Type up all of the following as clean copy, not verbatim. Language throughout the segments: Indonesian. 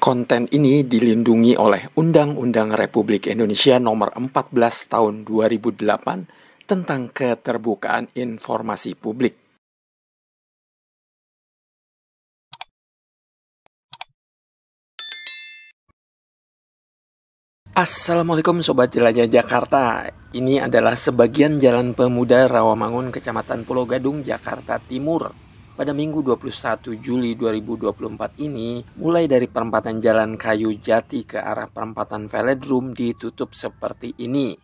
Konten ini dilindungi oleh Undang-Undang Republik Indonesia Nomor 14 Tahun 2008 tentang Keterbukaan Informasi Publik. Assalamualaikum Sobat Jelajah Jakarta. Ini adalah sebagian Jalan Pemuda Rawamangun, Kecamatan Pulau Gadung, Jakarta Timur. Pada Minggu 21 Juli 2024 ini, mulai dari perempatan Jalan Kayu Jati ke arah perempatan Velodrome ditutup seperti ini.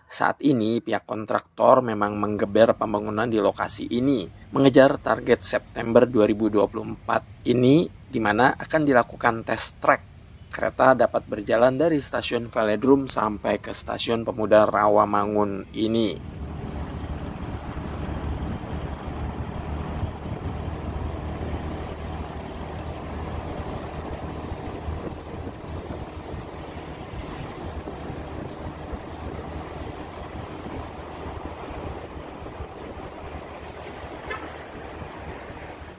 Saat ini pihak kontraktor memang menggeber pembangunan di lokasi ini, mengejar target September 2024 ini, di mana akan dilakukan test track. Kereta dapat berjalan dari stasiun Velodrome sampai ke stasiun Pemuda Rawamangun ini.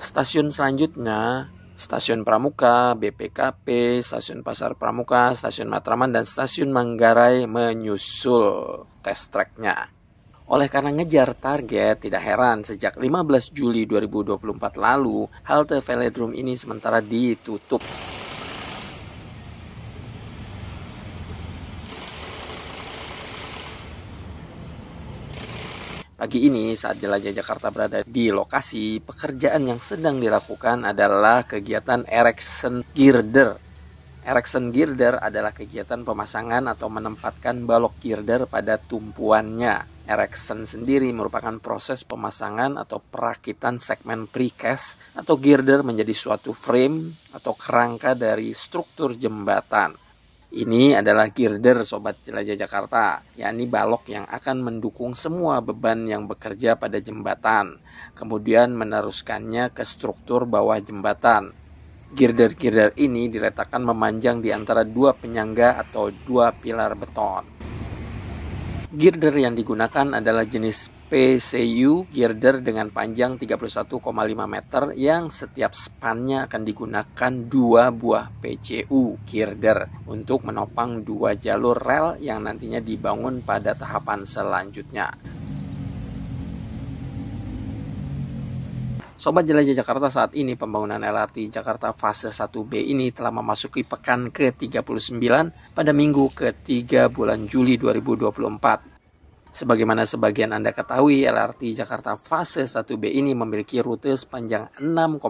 Stasiun selanjutnya, Stasiun Pramuka, BPKP, Stasiun Pasar Pramuka, Stasiun Matraman, dan Stasiun Manggarai menyusul test track-nya. Oleh karena ngejar target, tidak heran sejak 15 Juli 2024 lalu, halte Velodrome ini sementara ditutup. Pagi ini saat Jelajah Jakarta berada di lokasi, pekerjaan yang sedang dilakukan adalah kegiatan erection girder. Erection girder adalah kegiatan pemasangan atau menempatkan balok girder pada tumpuannya. Erection sendiri merupakan proses pemasangan atau perakitan segmen precast atau girder menjadi suatu frame atau kerangka dari struktur jembatan. Ini adalah girder Sobat Jelajah Jakarta, yakni balok yang akan mendukung semua beban yang bekerja pada jembatan, kemudian meneruskannya ke struktur bawah jembatan. Girder-girder ini diletakkan memanjang di antara dua penyangga atau dua pilar beton. Girder yang digunakan adalah jenis PCU girder dengan panjang 31,5 meter yang setiap spannya akan digunakan dua buah PCU girder untuk menopang dua jalur rel yang nantinya dibangun pada tahapan selanjutnya. Sobat Jelajah Jakarta, saat ini pembangunan LRT Jakarta fase 1B ini telah memasuki pekan ke-39 pada minggu ke-3 bulan Juli 2024. Sebagaimana sebagian Anda ketahui, LRT Jakarta fase 1B ini memiliki rute sepanjang 6,4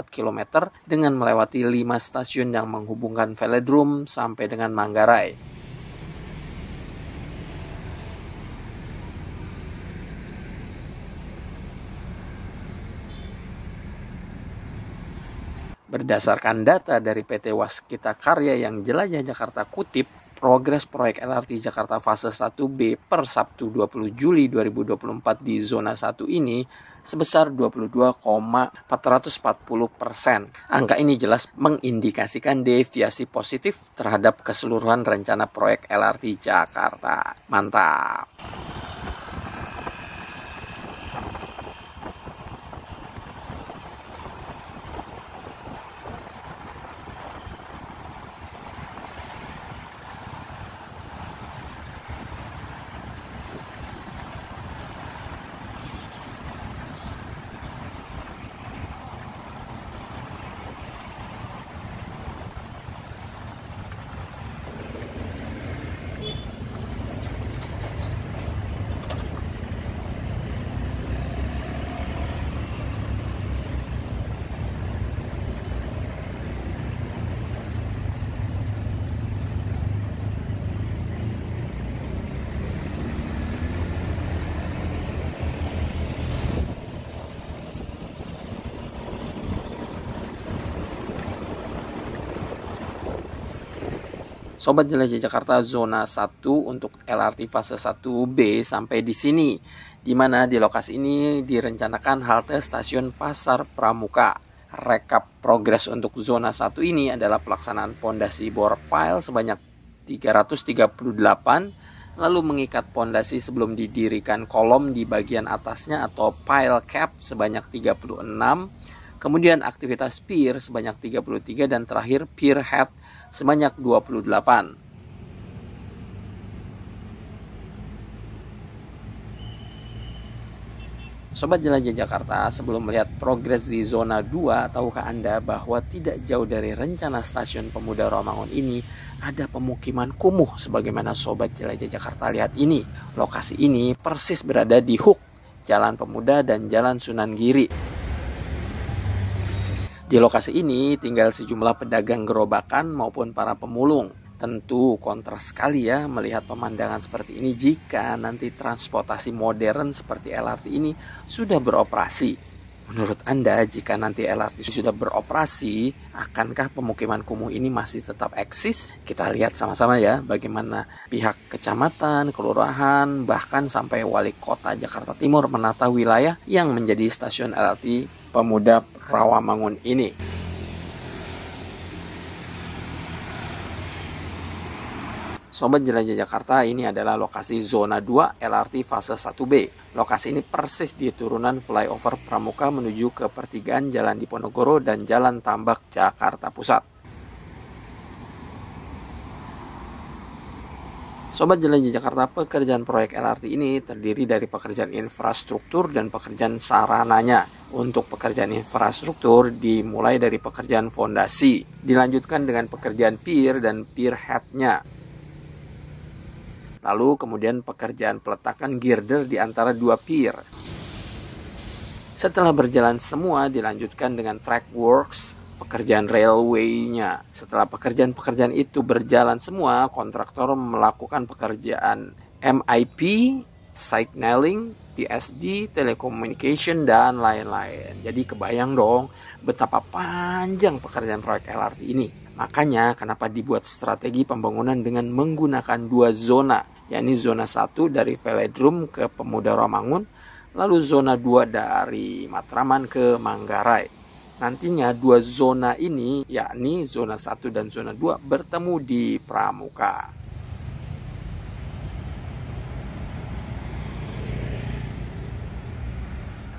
km dengan melewati 5 stasiun yang menghubungkan Velodrome sampai dengan Manggarai. Berdasarkan data dari PT Waskita Karya yang Jelajah Jakarta kutip, progres proyek LRT Jakarta fase 1B per Sabtu 20 Juli 2024 di zona 1 ini sebesar 22,440%. Angka ini jelas mengindikasikan deviasi positif terhadap keseluruhan rencana proyek LRT Jakarta. Mantap! Sobat Jelajah Jakarta, zona 1 untuk LRT fase 1B sampai di sini, di mana di lokasi ini direncanakan halte stasiun Pasar Pramuka. Rekap progres untuk zona 1 ini adalah pelaksanaan pondasi bor pile sebanyak 338, lalu mengikat pondasi sebelum didirikan kolom di bagian atasnya atau pile cap sebanyak 36, kemudian aktivitas pier sebanyak 33, dan terakhir pier head sebanyak 28. Sobat Jelajah Jakarta, sebelum melihat progres di zona 2, tahukah Anda bahwa tidak jauh dari rencana stasiun Pemuda Rawamangun ini ada pemukiman kumuh sebagaimana Sobat Jelajah Jakarta lihat ini. Lokasi ini persis berada di hook Jalan Pemuda dan Jalan Sunan Giri. Di lokasi ini tinggal sejumlah pedagang gerobakan maupun para pemulung. Tentu kontras sekali ya melihat pemandangan seperti ini jika nanti transportasi modern seperti LRT ini sudah beroperasi. Menurut Anda, jika nanti LRT sudah beroperasi, akankah pemukiman kumuh ini masih tetap eksis? Kita lihat sama-sama ya bagaimana pihak kecamatan, kelurahan, bahkan sampai wali kota Jakarta Timur menata wilayah yang menjadi stasiun LRT Pemuda Rawamangun ini. Sobat Jelajah Jakarta, ini adalah lokasi zona 2 LRT fase 1B. Lokasi ini persis di turunan flyover Pramuka menuju ke pertigaan Jalan Diponegoro dan Jalan Tambak Jakarta Pusat. Sobat Jelajah Jakarta, pekerjaan proyek LRT ini terdiri dari pekerjaan infrastruktur dan pekerjaan sarananya. Untuk pekerjaan infrastruktur dimulai dari pekerjaan fondasi, dilanjutkan dengan pekerjaan pier dan pier head-nya. Lalu kemudian pekerjaan peletakan girder di antara dua pier. Setelah berjalan semua dilanjutkan dengan track works, pekerjaan railway-nya. Setelah pekerjaan-pekerjaan itu berjalan semua, kontraktor melakukan pekerjaan MIP, signaling, PSD, telecommunication, dan lain-lain. Jadi kebayang dong betapa panjang pekerjaan proyek LRT ini. Makanya kenapa dibuat strategi pembangunan dengan menggunakan dua zona, yakni zona 1 dari Velodrome ke Pemuda Rawamangun, lalu zona 2 dari Matraman ke Manggarai. Nantinya dua zona ini, yakni zona 1 dan zona 2, bertemu di Pramuka.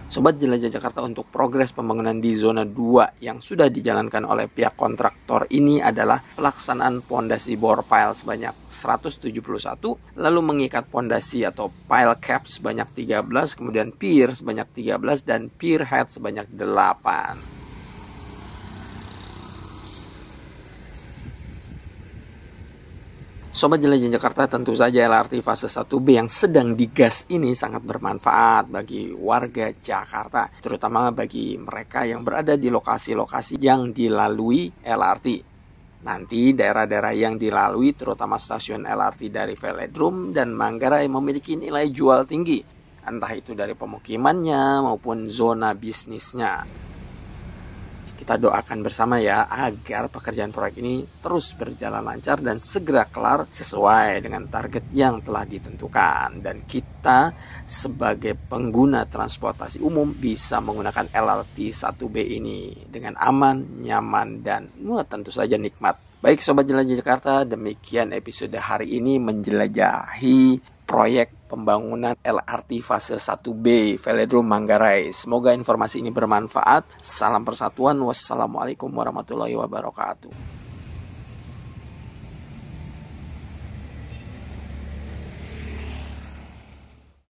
Sobat Jelajah Jakarta, untuk progres pembangunan di zona 2 yang sudah dijalankan oleh pihak kontraktor ini adalah pelaksanaan pondasi bore pile sebanyak 171, lalu mengikat pondasi atau pile cap sebanyak 13, kemudian pier sebanyak 13, dan pier head sebanyak 8. Sobat Jelajah Jakarta, tentu saja LRT fase 1B yang sedang digas ini sangat bermanfaat bagi warga Jakarta, terutama bagi mereka yang berada di lokasi-lokasi yang dilalui LRT. Nanti daerah-daerah yang dilalui, terutama stasiun LRT dari Velodrome dan Manggarai, memiliki nilai jual tinggi, entah itu dari pemukimannya maupun zona bisnisnya. Kita doakan bersama ya agar pekerjaan proyek ini terus berjalan lancar dan segera kelar sesuai dengan target yang telah ditentukan. Dan kita sebagai pengguna transportasi umum bisa menggunakan LRT 1B ini dengan aman, nyaman, dan tentu saja nikmat. Baik Sobat Jelajah Jakarta, demikian episode hari ini menjelajahi proyek pembangunan LRT fase 1B Velodrome Manggarai. Semoga informasi ini bermanfaat. Salam persatuan. Wassalamualaikum warahmatullahi wabarakatuh.